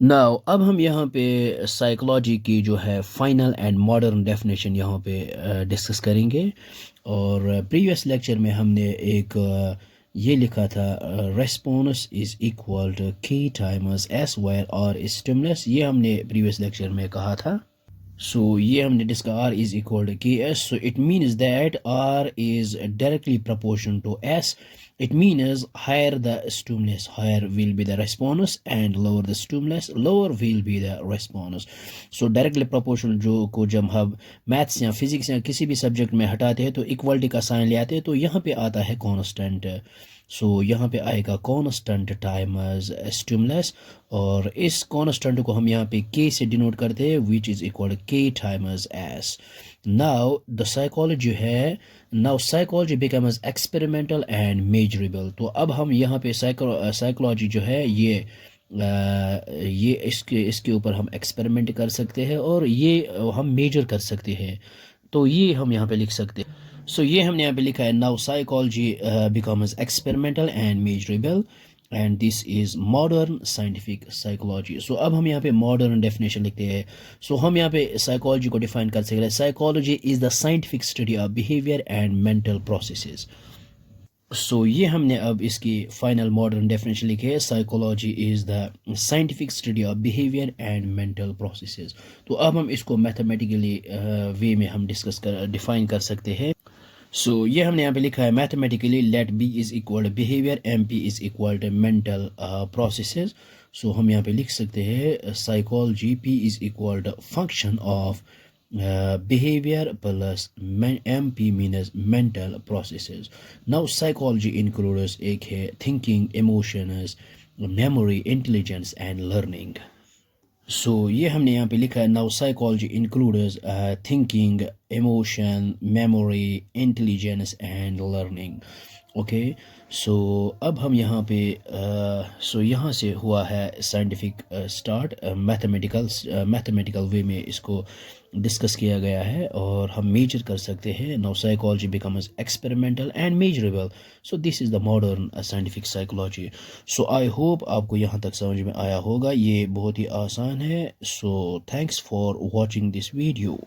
Now अब हम यहाँ पे साइकोलॉजी की जो है फाइनल एंड मॉडर्न डेफिनेशन यहाँ पे डिस्कस करेंगे। और प्रीवियस लेक्चर में हमने एक ये लिखा था, रेस्पॉन्स इज इक्वल टू की टाइमर्स एस वायर और स्टिमुलस, ये हमने प्रीवियस लेक्चर में कहा था। So ये हमने डिस्का R is equal to KS. So it means that R is directly proportional to S. It means higher the stimulus, higher will be the response, and lower the stimulus, lower will be the response. So directly proportional जो को जब हम maths या physics या किसी भी subject में हटाते हैं तो इक्वलिटी का साइन ले आते हैं, तो यहाँ पे आता है कांस्टेंट। सो यहाँ पे आएगा कांस्टेंट टाइम्स स्टिमुलस, और इस कांस्टेंट को हम यहाँ पे k से डिनोट करते हैं, which is equal k times s। Now the psychology है, now psychology becomes experimental and measurable. तो अब हम यहाँ पे साइकोलॉजी जो है ये इसके ऊपर हम एक्सपेरिमेंट कर सकते हैं और ये हम मेजर कर सकते हैं। तो ये हम यहाँ पे लिख सकते हैं। सो ये हमने यहाँ पे लिखा है, now psychology becomes experimental and measurable and this is modern scientific psychology. So अब हम यहाँ पे मॉडर्न डेफिनेशन लिखते हैं। सो हम यहाँ पे साइकोलॉजी को डिफाइन कर सकते हैं, psychology is the scientific study of behaviour and mental processes. So ये हमने अब इसकी फाइनल मॉडर्न डेफिनेशन लिखी है, psychology is the scientific study of behaviour and mental processes. तो अब हम इसको मैथमेटिकली वे में हम डिस्कस कर डिफाइन कर सकते हैं। सो ये हमने यहाँ पे लिखा है, mathematically let B is equal to behaviour, M P is equal to mental processes. So हम यहाँ पे लिख सकते हैं psychology P is equal to function of behavior plus MP means mental processes. Now psychology includes एक है thinking, emotions, memory, intelligence and learning. So ये हमने यहाँ पे लिखा है, now psychology includes thinking, emotion, memory, intelligence and learning. Okay, so अब हम यहाँ पे सो यहाँ से हुआ है साइंटिफिक स्टार्ट, मैथमेटिकल वे में इसको डिस्कस किया गया है और हम मेजर कर सकते हैं। Now psychology becomes experimental and measurable. So this is the modern scientific psychology. So I hope आपको यहाँ तक समझ में आया होगा, ये बहुत ही आसान है। So thanks for watching this video.